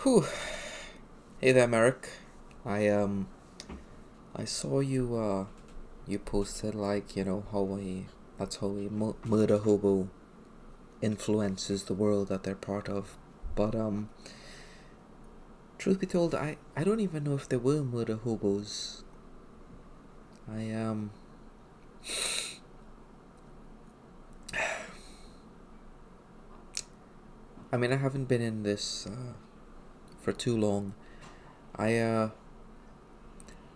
Whew. Hey there, Merrick. I I saw you posted like how a murder hobo influences the world that they're part of, but truth be told, I don't even know if there were murder hobos. I I mean I haven't been in this for too long. I uh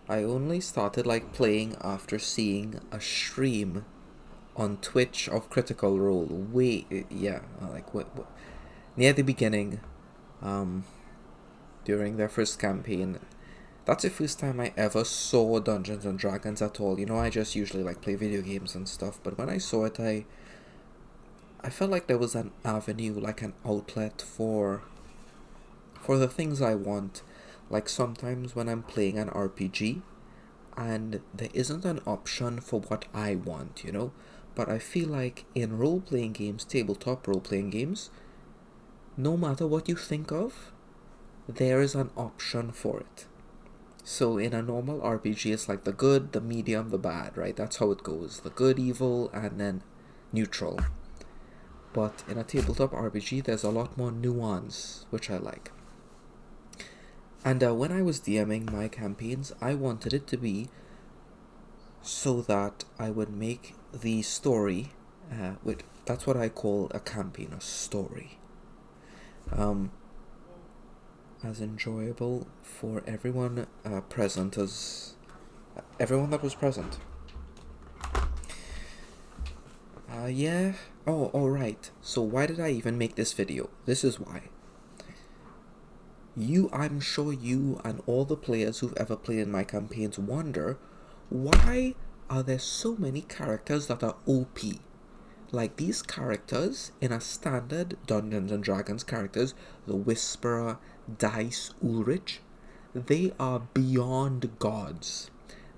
I only started like playing after seeing a stream on Twitch of Critical Role. Wait, yeah, like what near the beginning, um, during their first campaign. That's the first time I ever saw Dungeons and Dragons at all. I just usually like play video games and stuff, but when I saw it, I felt like there was an avenue, like an outlet for the things I want. Like sometimes when I'm playing an RPG and there isn't an option for what I want. But I feel like in role playing games, tabletop role playing games, no matter what you think of, there is an option for it. So in a normal RPG, it's like the good, the medium, the bad, right? That's how it goes. The good, evil, and then neutral. But in a tabletop RPG, there's a lot more nuance, which I like. And when I was DMing my campaigns, I wanted it to be so that I would make the story, which that's what I call a campaign, a story, as enjoyable for everyone present as everyone that was present. Yeah. Oh, alright. So why did I even make this video? This is why. I'm sure you and all the players who've ever played in my campaigns wonder, why are there so many characters that are OP? Like these characters in a standard Dungeons and Dragons characters, the Whisperer, Dice, Ulrich, they are beyond gods.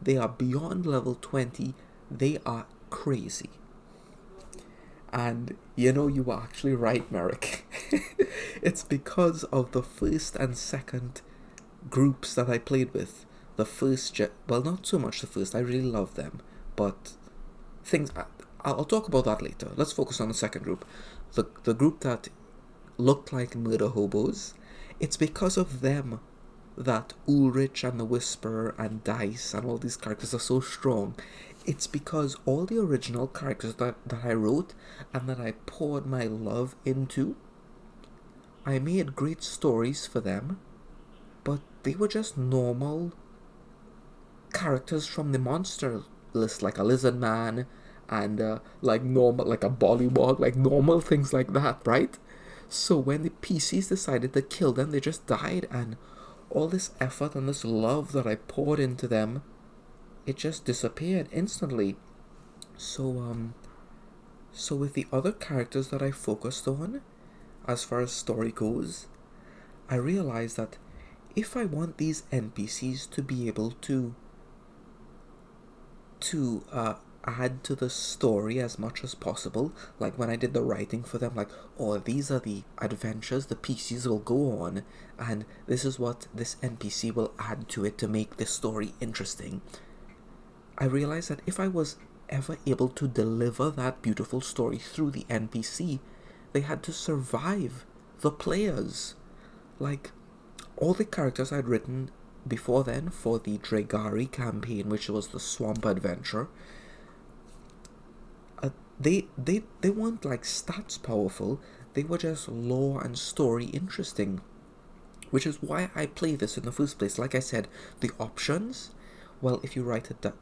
They are beyond level 20. They are crazy. And you were actually right, Merrick. It's because of the first and second groups that I played with. The first, well, not so much the first, I really love them, but things. I'll talk about that later. Let's focus on the second group. The group that looked like murder hobos. It's because of them that Ulrich and the Whisperer and Dice and all these characters are so strong. It's because all the original characters that I wrote and that I poured my love into, I made great stories for them, but they were just normal characters from the monster list, like a lizard man and like normal, like a bullywog, like normal things like that, right? So when the PCs decided to kill them, they just died, and all this effort and this love that I poured into them, it just disappeared instantly. So with the other characters that I focused on, as far as story goes, I realized that if I want these NPCs to be able to add to the story as much as possible, like when I did the writing for them, like, oh, these are the adventures the PCs will go on, and this is what this NPC will add to it to make the story interesting. I realized that if I was ever able to deliver that beautiful story through the NPC, they had to survive the players. Like, all the characters I'd written before then for the Dragari campaign, which was the swamp adventure, they weren't like stats powerful. They were just lore and story interesting, which is why I play this in the first place. Like I said, the options, well, if you write a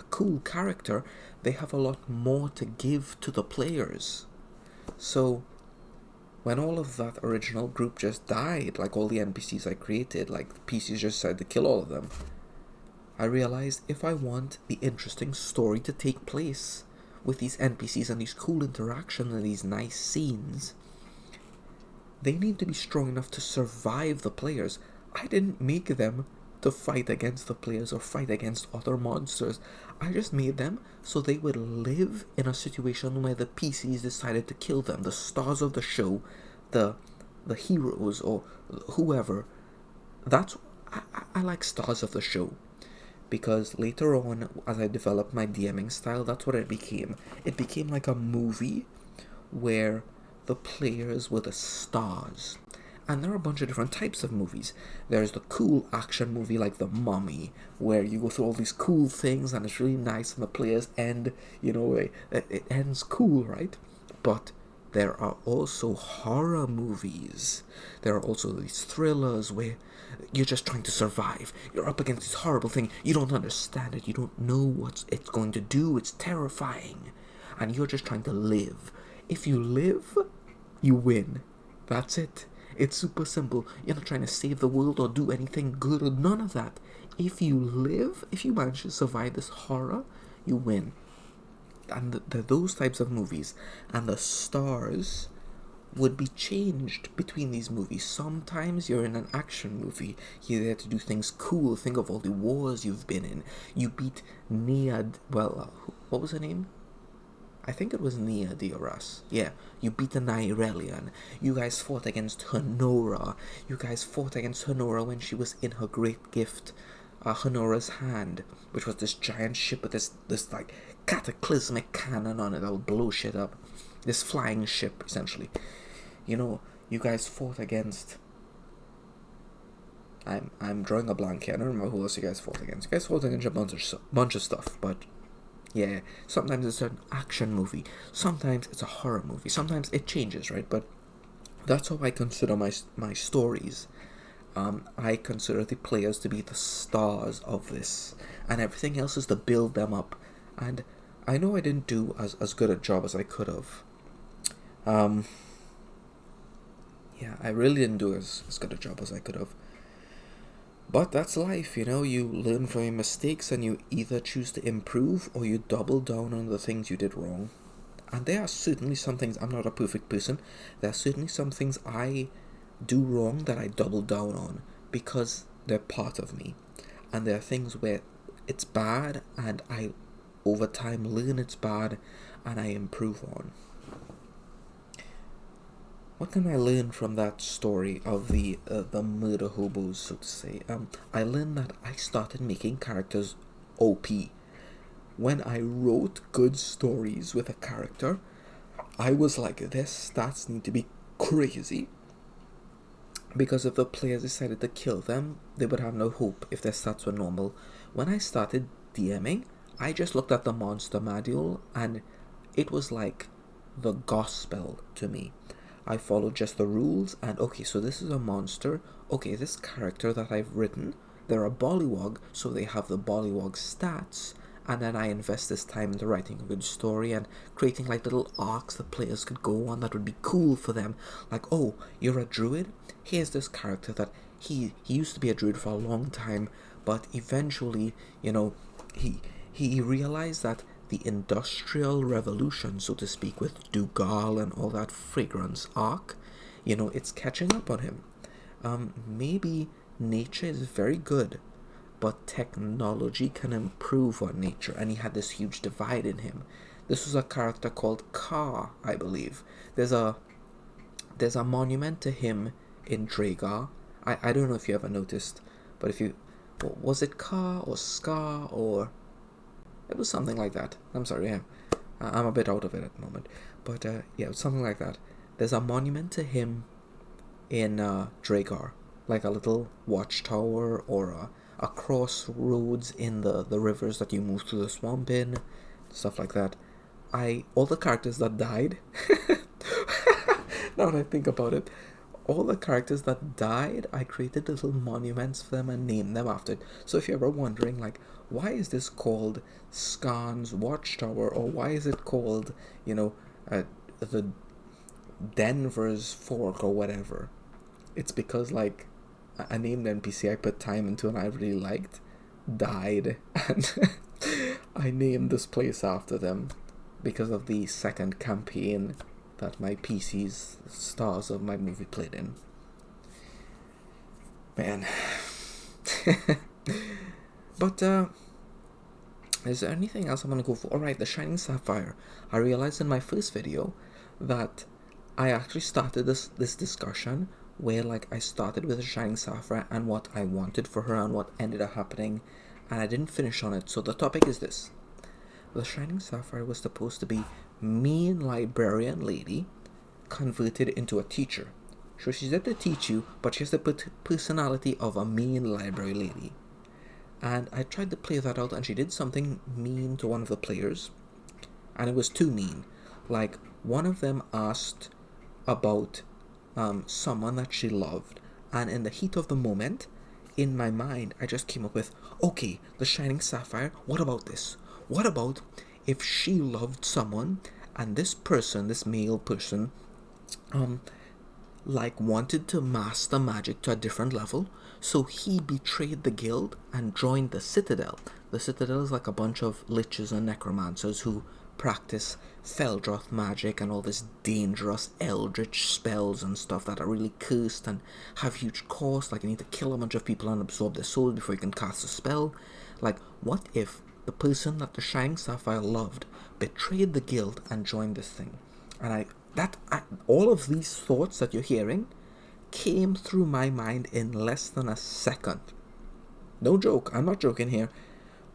cool character, they have a lot more to give to the players. So when all of that original group just died, like all the NPCs I created, like the PCs just decided to kill all of them, I realized if I want the interesting story to take place with these NPCs and these cool interactions and these nice scenes, they need to be strong enough to survive the players. I didn't make them to fight against the players or fight against other monsters. I just made them so they would live in a situation where the PCs decided to kill them. The stars of the show, the heroes or whoever, that's I like stars of the show, because later on, as I developed my DMing style, that's what it became. It became like a movie where the players were the stars. And there are a bunch of different types of movies. There's the cool action movie like The Mummy, where you go through all these cool things and it's really nice, and the players end, it ends cool, right? But there are also horror movies. There are also these thrillers where you're just trying to survive. You're up against this horrible thing. You don't understand it. You don't know what it's going to do. It's terrifying. And you're just trying to live. If you live, you win. That's it. It's super simple. You're not trying to save the world or do anything good or none of that. If you live, if you manage to survive this horror, you win. And those types of movies, and the stars would be changed between these movies. Sometimes you're in an action movie. You're there to do things cool. Think of all the wars you've been in. You beat what was her name? I think it was Nia Dioras. Yeah, you beat an Irelian. You guys fought against Honora. You guys fought against Honora when she was in her great gift, Honora's Hand, which was this giant ship with this like cataclysmic cannon on it that would blow shit up. This flying ship, essentially. You guys fought against. I'm drawing a blank here. I don't remember who else you guys fought against. You guys fought against a bunch of stuff, but yeah, sometimes it's an action movie, sometimes it's a horror movie, sometimes it changes, right? But that's how I consider my stories. I consider the players to be the stars of this, and everything else is to build them up. And I know I didn't do as good a job as I could have. Yeah, I really didn't do as good a job as I could have. But that's life, you learn from your mistakes and you either choose to improve or you double down on the things you did wrong. And there are certainly some things, I'm not a perfect person, there are certainly some things I do wrong that I double down on because they're part of me. And there are things where it's bad and I over time learn it's bad and I improve on. What can I learn from that story of the murder hobos, so to say? I learned that I started making characters OP. When I wrote good stories with a character, I was like, their stats need to be crazy. Because if the players decided to kill them, they would have no hope if their stats were normal. When I started DMing, I just looked at the monster manual and it was like the gospel to me. I followed just the rules and okay, so this is a monster. Okay, this character that I've written, they're a Bollywog, so they have the Bollywog stats. And then I invest this time into writing a good story and creating like little arcs the players could go on that would be cool for them. Like, oh, you're a druid? Here's this character that he used to be a druid for a long time, but eventually, he realized that the Industrial Revolution, so to speak, with Dougal and all that fragrance arc, it's catching up on him. Maybe nature is very good, but technology can improve on nature, and he had this huge divide in him. This was a character called Ka, I believe. There's a monument to him in Dragar. I don't know if you ever noticed, but was it Ka or Ska or it was something like that. I'm sorry, I'm a bit out of it at the moment, but yeah, it was something like that. There's a monument to him in Dragar, like a little watchtower or a crossroads in the rivers that you move through the swamp in, stuff like that. All the characters that died, now that I think about it, all the characters that died, I created little monuments for them and named them after it. So if you're ever wondering, like, why is this called Skarn's Watchtower, or why is it called, the Denver's Fork or whatever, it's because, like, a named NPC I put time into and I really liked died, and I named this place after them because of the second campaign that my PC's stars of my movie played in. Man. But is there anything else I'm gonna go for? Alright, the Shining Sapphire. I realized in my first video that I actually started this discussion where like I started with a Shining Sapphire and what I wanted for her and what ended up happening, and I didn't finish on it. So the topic is this. The Shining Sapphire was supposed to be mean librarian lady converted into a teacher. So she's there to teach you, but she has the personality of a mean library lady. And I tried to play that out, and she did something mean to one of the players, and it was too mean. Like, one of them asked about someone that she loved, and in the heat of the moment, in my mind, I just came up with, okay, the Shining Sapphire, what about this? What about if she loved someone, and this person, this male person, like wanted to master magic to a different level, so he betrayed the guild and joined the Citadel. The Citadel is like a bunch of liches and necromancers who practice Feldroth magic and all this dangerous eldritch spells and stuff that are really cursed and have huge costs, like you need to kill a bunch of people and absorb their souls before you can cast a spell. Like, what if the person that the Shining Sapphire loved betrayed the guild and joined this thing? And all of these thoughts that you're hearing came through my mind in less than a second. No joke, I'm not joking here.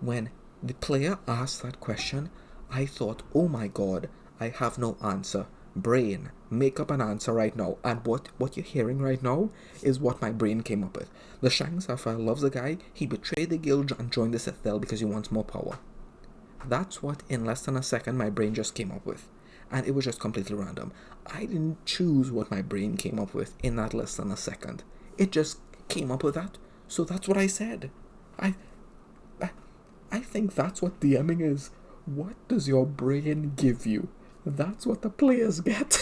When the player asked that question, I thought, oh my god, I have no answer. Brain, make up an answer right now. And what you're hearing right now is what my brain came up with. The Shining Sapphire loves a guy, he betrayed the guild and joined the Citadel because he wants more power. That's what in less than a second my brain just came up with. And it was just completely random. I didn't choose what my brain came up with in that less than a second. It just came up with that. So that's what I said. I think that's what DMing is. What does your brain give you? That's what the players get.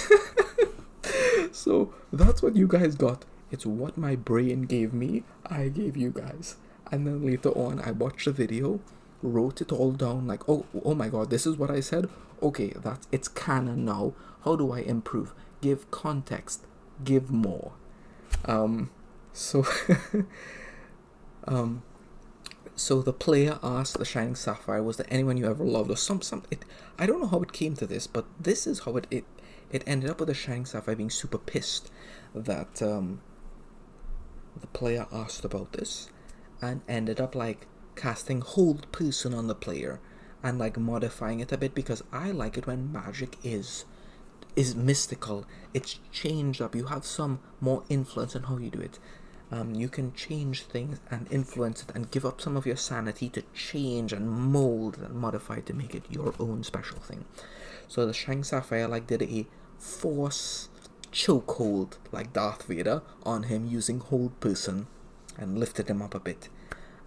So that's what you guys got. It's what my brain gave me, I gave you guys. And then later on, I watched the video, wrote it all down, like, oh my god, this is what I said. Okay, it's canon now. How do I improve? Give context. Give more. So So the player asked the Shining Sapphire, was there anyone you ever loved, or I don't know how it came to this, but this is how it ended up with the Shining Sapphire being super pissed that the player asked about this, and ended up like casting hold person on the player and like modifying it a bit, because I like it when magic is mystical. It's changed up. You have some more influence on how you do it. You can change things and influence it and give up some of your sanity to change and mold and modify to make it your own special thing. So the Shining Sapphire like did a force chokehold like Darth Vader on him using hold person and lifted him up a bit,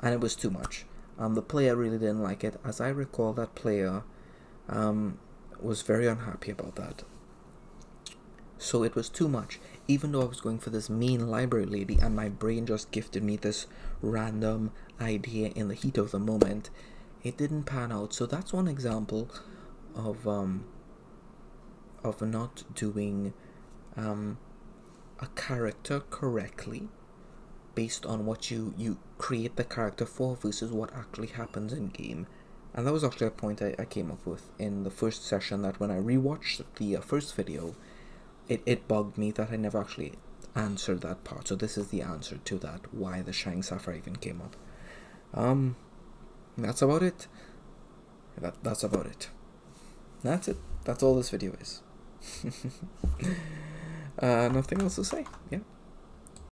and it was too much. The player really didn't like it. As I recall, that player was very unhappy about that. So it was too much, even though I was going for this mean library lady and my brain just gifted me this random idea in the heat of the moment. It didn't pan out. So that's one example of not doing a character correctly based on what you create the character for versus what actually happens in game. And that was actually a point I came up with in the first session, that when I rewatched the first video, it bugged me that I never actually answered that part. So this is the answer to that, why the Shining Sapphire even came up. That's about it. That's about it. That's it. That's all this video is. Nothing else to say. Yeah.